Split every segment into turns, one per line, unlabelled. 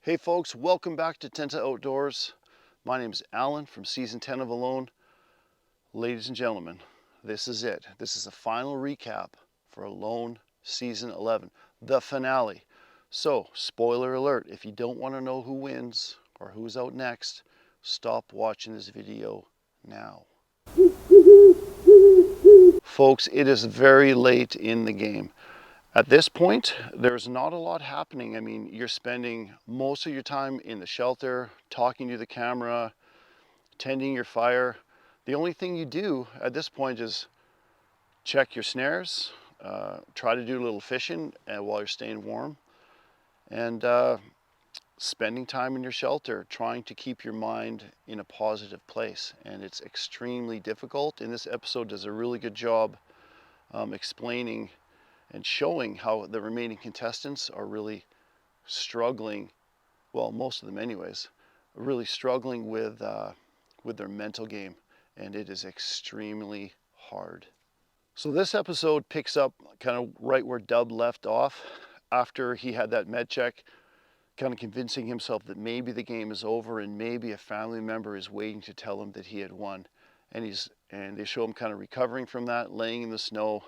Hey folks, welcome back to Tenta Outdoors. My name is Alan from season 10 of Alone. Ladies and gentlemen, this is it. This is the final recap for Alone season 11, the finale. So, spoiler alert, if you don't want to know who wins or who's out next, stop watching this video now. Folks, it is very late in the game. At this point, there's not a lot happening. I mean, you're spending most of your time in the shelter, talking to the camera, tending your fire. The only thing you do at this point is check your snares, try to do a little fishing while you're staying warm, and spending time in your shelter, trying to keep your mind in a positive place. And it's extremely difficult, and this episode does a really good job explaining and showing how the remaining contestants are really struggling, well, most of them anyways, really struggling with their mental game, and it is extremely hard. So this episode picks up kind of right where Dub left off after he had that med check, kind of convincing himself that maybe the game is over and maybe a family member is waiting to tell him that he had won. And they show him kind of recovering from that, laying in the snow.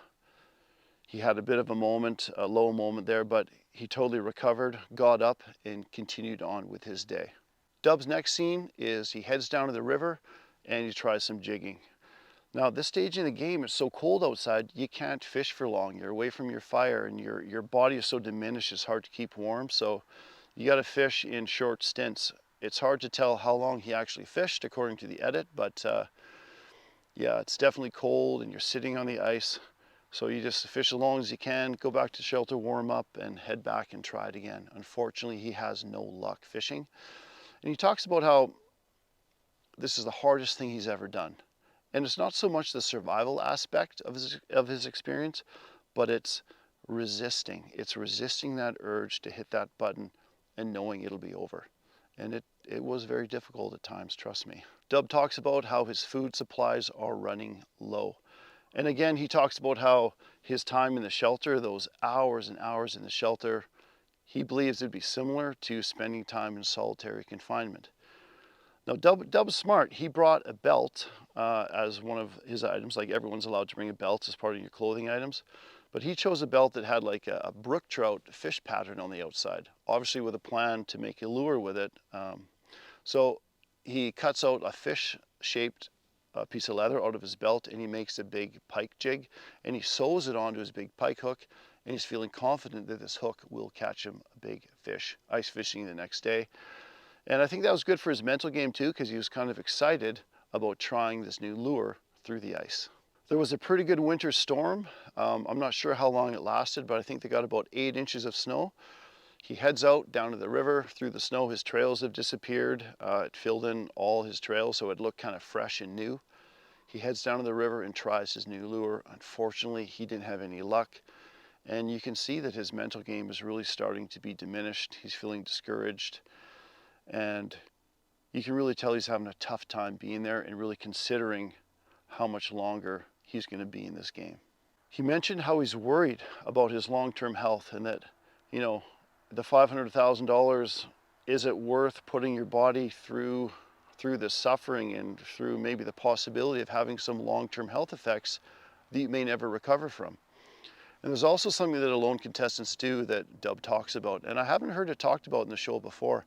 He had a bit of a moment, a low moment there, but he totally recovered, got up, and continued on with his day. Dub's next scene is he heads down to the river and he tries some jigging. Now, at this stage in the game, it's so cold outside, you can't fish for long. You're away from your fire and your body is so diminished, it's hard to keep warm. So you got to fish in short stints. It's hard to tell how long he actually fished according to the edit, but yeah, it's definitely cold and you're sitting on the ice. So you just fish as long as you can, go back to shelter, warm up, and head back and try it again. Unfortunately, he has no luck fishing. And he talks about how this is the hardest thing he's ever done. And it's not so much the survival aspect of his experience, but it's resisting. It's resisting that urge to hit that button and knowing it'll be over. And it was very difficult at times, trust me. Dub talks about how his food supplies are running low. And again, he talks about how his time in the shelter, those hours and hours in the shelter, he believes it'd be similar to spending time in solitary confinement. Now, Dub's smart. He brought a belt as one of his items. Like, everyone's allowed to bring a belt as part of your clothing items. But he chose a belt that had like a brook trout fish pattern on the outside, obviously with a plan to make a lure with it. So he cuts out a fish-shaped piece of leather out of his belt and he makes a big pike jig and he sews it onto his big pike hook, and he's feeling confident that this hook will catch him a big fish, ice fishing the next day. And I think that was good for his mental game too, because he was kind of excited about trying this new lure through the ice. There was a pretty good winter storm. I'm not sure how long it lasted, but I think they got about 8 inches of snow. He heads out down to the river through the snow. His trails have disappeared. It filled in all his trails, so it looked kind of fresh and new. He heads down to the river and tries his new lure. Unfortunately, he didn't have any luck. And you can see that his mental game is really starting to be diminished. He's feeling discouraged. And you can really tell he's having a tough time being there and really considering how much longer he's going to be in this game. He mentioned how he's worried about his long-term health and that, you know, the $500,000, is it worth putting your body through this suffering and through maybe the possibility of having some long-term health effects that you may never recover from? And there's also something that Alone contestants do that Dub talks about, and I haven't heard it talked about in the show before.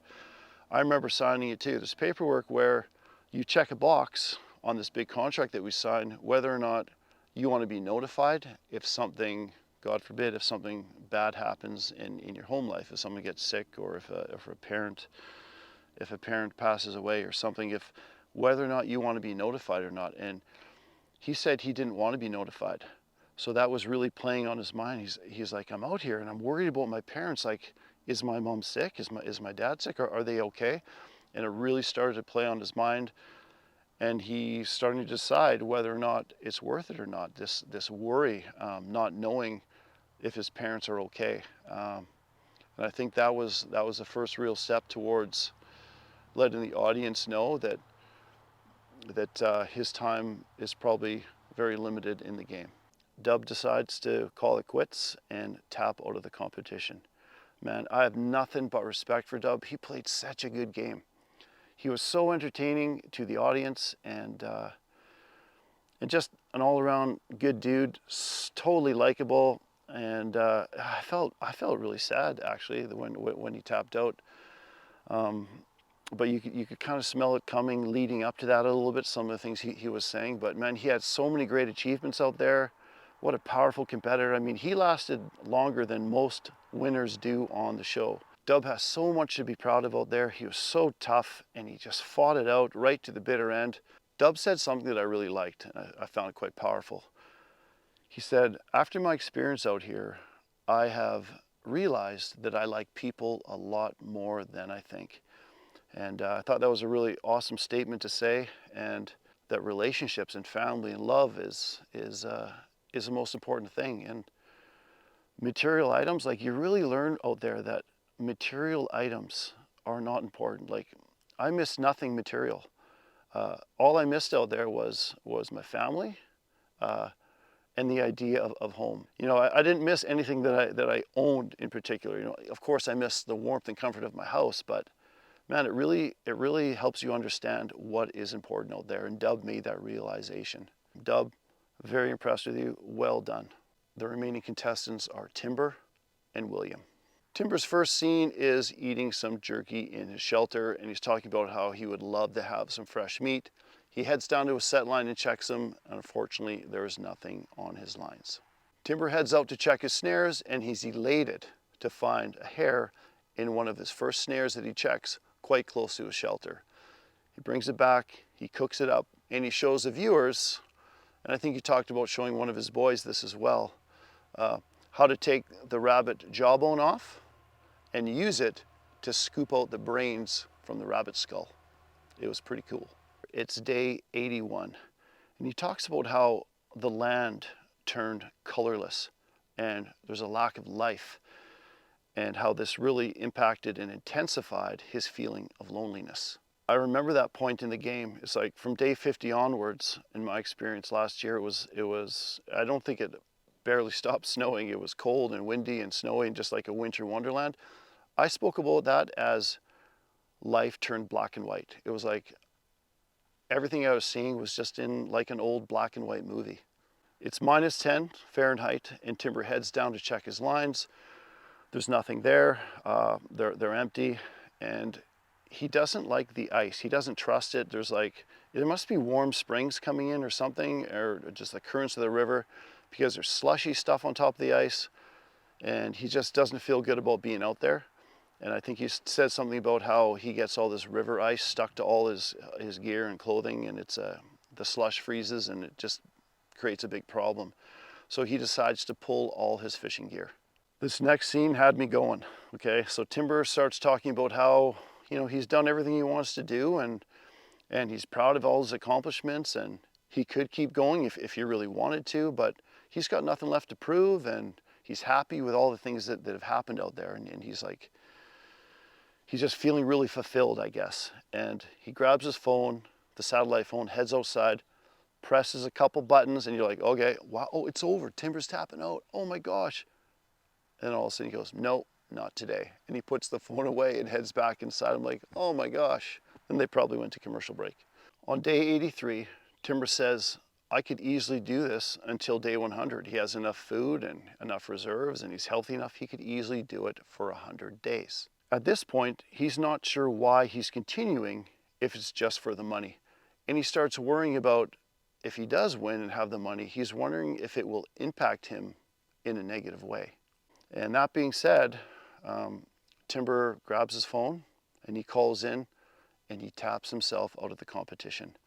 I remember signing it too. There's paperwork where you check a box on this big contract that we signed, whether or not you want to be notified if something, God forbid, if something bad happens in your home life, if someone gets sick, or if a parent passes away or something, if whether or not you want to be notified or not. And he said he didn't want to be notified. So that was really playing on his mind. He's like, I'm out here and I'm worried about my parents. Like, is my mom sick? Is my dad sick? Are they okay? And it really started to play on his mind. And he's starting to decide whether or not it's worth it or not, this worry, not knowing if his parents are okay. And I think that was the first real step towards letting the audience know that his time is probably very limited in the game. Dub decides to call it quits and tap out of the competition. Man, I have nothing but respect for Dub. He played such a good game. He was so entertaining to the audience, and just an all-around good dude, totally likable. And I felt really sad actually when he tapped out. Um, but you could kind of smell it coming, leading up to that a little bit. Some of the things he was saying, but man, he had so many great achievements out there. What a powerful competitor. I mean, he lasted longer than most winners do on the show. Dub has so much to be proud of out there. He was so tough and he just fought it out right to the bitter end. Dub said something that I really liked and I found it quite powerful. He said, after my experience out here, I have realized that I like people a lot more than I think. And I thought that was a really awesome statement to say, and that relationships and family and love is the most important thing. And material items, like you really learn out there that material items are not important. Like I missed nothing material. All I missed out there was my family and the idea of home. You know, I didn't miss anything that I owned in particular. You know, of course I missed the warmth and comfort of my house, but man, it really helps you understand what is important out there. And Dub made that realization. Dub, very impressed with you. Well done. The remaining contestants are Timber and William. Timber's first scene is eating some jerky in his shelter, and he's talking about how he would love to have some fresh meat. He heads down to a set line and checks them, and unfortunately there is nothing on his lines. Timber heads out to check his snares, and he's elated to find a hare in one of his first snares that he checks quite close to his shelter. He brings it back, he cooks it up, and he shows the viewers, and I think he talked about showing one of his boys this as well, how to take the rabbit jawbone off and use it to scoop out the brains from the rabbit skull. It was pretty cool. It's day 81, and he talks about how the land turned colorless and there's a lack of life, and how this really impacted and intensified his feeling of loneliness. I remember that point in the game. It's like from day 50 onwards, in my experience last year, it was I don't think it barely stopped snowing. It was cold and windy and snowy and just like a winter wonderland. I spoke about that as life turned black and white. It was like everything I was seeing was just in like an old black and white movie. It's -10 Fahrenheit, and Timber heads down to check his lines. There's nothing there. They're empty, and he doesn't like the ice. He doesn't trust it. There must be warm springs coming in or something, or just the currents of the river, because there's slushy stuff on top of the ice, and he just doesn't feel good about being out there. And I think he said something about how he gets all this river ice stuck to all his gear and clothing, and the slush freezes and it just creates a big problem. So he decides to pull all his fishing gear. This next scene had me going, okay? So Timber starts talking about how, you know, he's done everything he wants to do, and he's proud of all his accomplishments, and he could keep going if he really wanted to, but he's got nothing left to prove, and he's happy with all the things that have happened out there, and he's just feeling really fulfilled, I guess. And he grabs his phone, the satellite phone, heads outside, presses a couple buttons, and you're like, okay, wow, oh, it's over. Timber's tapping out. Oh my gosh. And all of a sudden he goes, no, not today. And he puts the phone away and heads back inside. I'm like, oh my gosh. And they probably went to commercial break. On day 83, Timber says, I could easily do this until day 100. He has enough food and enough reserves, and he's healthy enough. He could easily do it for 100 days. At this point, he's not sure why he's continuing if it's just for the money. And he starts worrying about if he does win and have the money, he's wondering if it will impact him in a negative way. And that being said, Timber grabs his phone and he calls in and he taps himself out of the competition.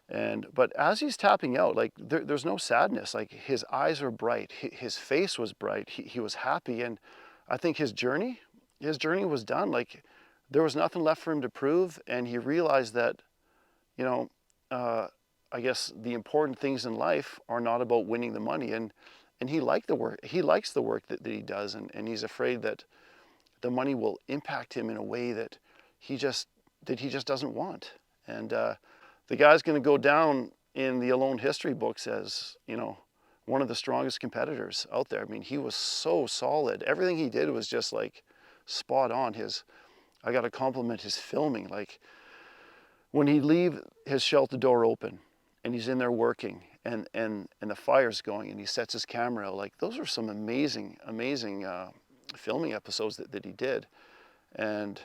But as he's tapping out, like there's no sadness. Like his eyes are bright, his face was bright, he was happy, and I think his journey was done. Like there was nothing left for him to prove, and he realized that, you know, I guess the important things in life are not about winning the money, and he liked the work. He likes the work that he does, and he's afraid that the money will impact him in a way that he just doesn't want. And the guy's going to go down in the Alone history books as, you know, one of the strongest competitors out there. I mean, he was so solid. Everything he did was just like spot on. I got to compliment his filming. Like when he'd leave his shelter door open and he's in there working and the fire's going and he sets his camera out, like those are some amazing filming episodes that he did. And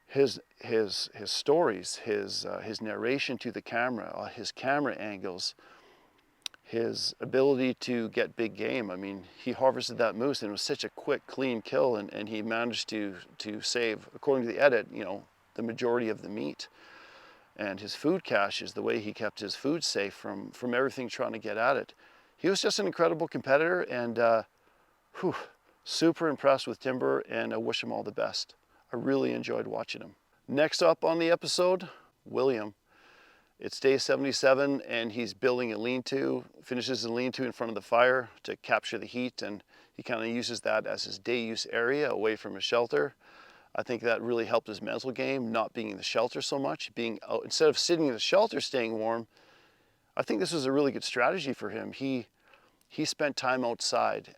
his stories, his narration to the camera, his camera angles, his ability to get big game. I mean, he harvested that moose and it was such a quick, clean kill, and he managed to save, according to the edit, you know, the majority of the meat. And his food caches, the way he kept his food safe from everything trying to get at it. He was just an incredible competitor, and super impressed with Timber, and I wish him all the best. I really enjoyed watching him. Next up on the episode, William. It's day 77 and he's building a lean-to, finishes the lean-to in front of the fire to capture the heat, and he kind of uses that as his day use area away from his shelter. I think that really helped his mental game, not being in the shelter so much, being out, instead of sitting in the shelter staying warm. I think this was a really good strategy for him. He spent time outside,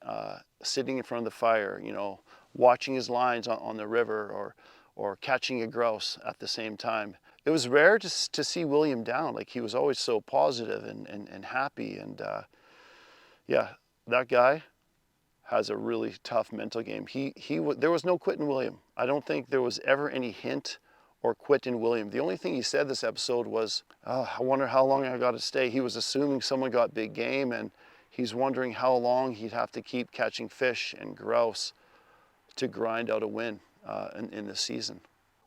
sitting in front of the fire, you know, watching his lines on the river, or catching a grouse at the same time. It was rare to see William down. Like, he was always so positive and happy, and yeah, that guy has a really tough mental game. There was no quit in William. I don't think there was ever any hint or quit in William. The only thing he said this episode was, oh, I wonder how long I got to stay. He was assuming someone got big game, and he's wondering how long he'd have to keep catching fish and grouse to grind out a win in this season.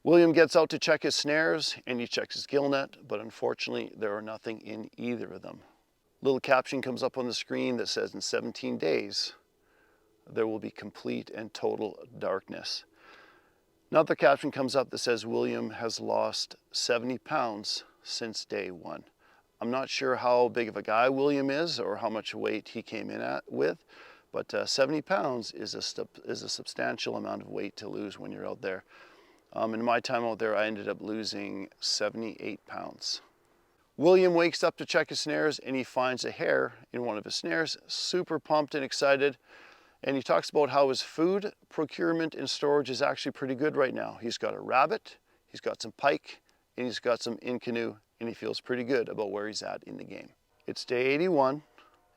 William gets out to check his snares and he checks his gill net, but unfortunately there are nothing in either of them. Little caption comes up on the screen that says, in 17 days, there will be complete and total darkness. Another caption comes up that says William has lost 70 pounds since day one. I'm not sure how big of a guy William is or how much weight he came in with, but 70 pounds is a substantial amount of weight to lose when you're out there. In my time out there, I ended up losing 78 pounds. William wakes up to check his snares and he finds a hare in one of his snares, super pumped and excited. And he talks about how his food procurement and storage is actually pretty good right now. He's got a rabbit, he's got some pike, and he's got some in canoe, and he feels pretty good about where he's at in the game. It's day 81,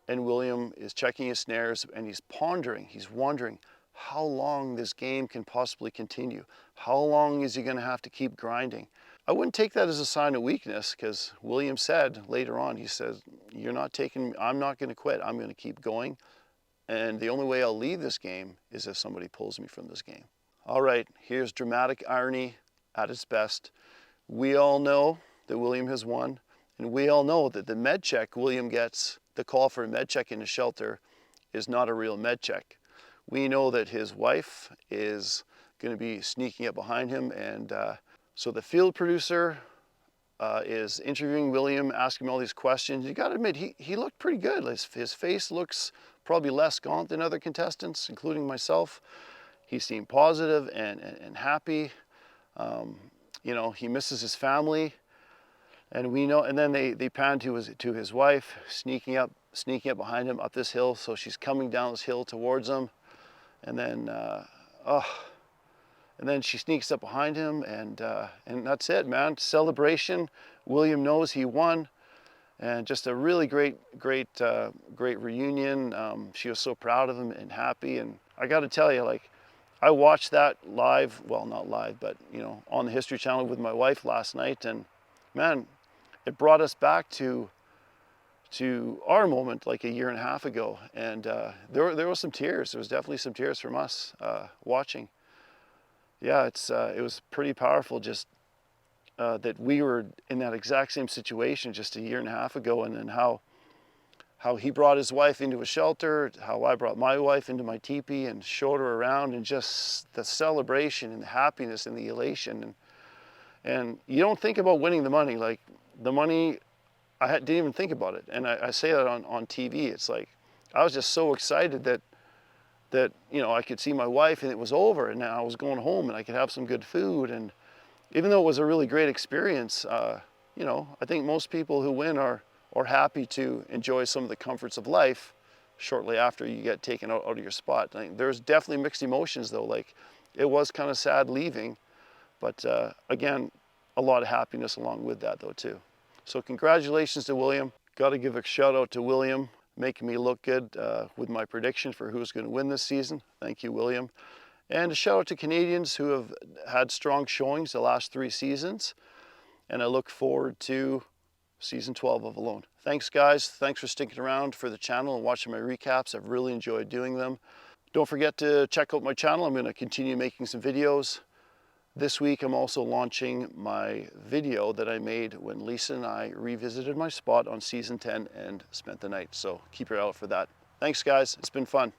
and William is checking his snares, and he's pondering, he's wondering how long this game can possibly continue. How long is he going to have to keep grinding? I wouldn't take that as a sign of weakness, because William said later on, he says, I'm not going to quit, I'm going to keep going. And the only way I'll leave this game is if somebody pulls me from this game. All right, here's dramatic irony at its best. We all know that William has won, and we all know that the med check William gets, the call for a med check in the shelter, is not a real med check. We know that his wife is going to be sneaking up behind him, and so the field producer is interviewing William, asking him all these questions. You got to admit, he looked pretty good. His face looks probably less gaunt than other contestants, including myself. He seemed positive and happy. You know, he misses his family, and we know. And then they pan to his wife, sneaking up behind him up this hill. So she's coming down this hill towards him, and then and then she sneaks up behind him, and that's it, man. Celebration. William knows he won. And just a really great reunion. She was so proud of him and happy. And I got to tell you, like, I watched that live, well, not live, but, you know, on the History Channel with my wife last night. And man, it brought us back to our moment like a year and a half ago. And there was some tears. There was definitely some tears from us watching. Yeah, it was pretty powerful, just that we were in that exact same situation just a year and a half ago, and then how he brought his wife into a shelter, how I brought my wife into my teepee and showed her around, and just the celebration and the happiness and the elation. And you don't think about winning the money. Like, the money, didn't even think about it. And I say that on TV. It's like, I was just so excited that you know, I could see my wife and it was over, and now I was going home and I could have some good food. And even though it was a really great experience, you know, I think most people who win are or happy to enjoy some of the comforts of life shortly after you get taken out of your spot. There's definitely mixed emotions though. Like, it was kind of sad leaving, but again, a lot of happiness along with that though too. So congratulations to William. Got to give a shout out to William, making me look good with my prediction for who's going to win this season. Thank you, William. And a shout out to Canadians who have had strong showings the last 3 seasons. And I look forward to season 12 of Alone. Thanks guys, thanks for sticking around for the channel and watching my recaps. I've really enjoyed doing them. Don't forget to check out my channel. I'm going to continue making some videos. This week I'm also launching my video that I made when Lisa and I revisited my spot on season 10 and spent the night. So keep your eye out for that. Thanks guys, it's been fun.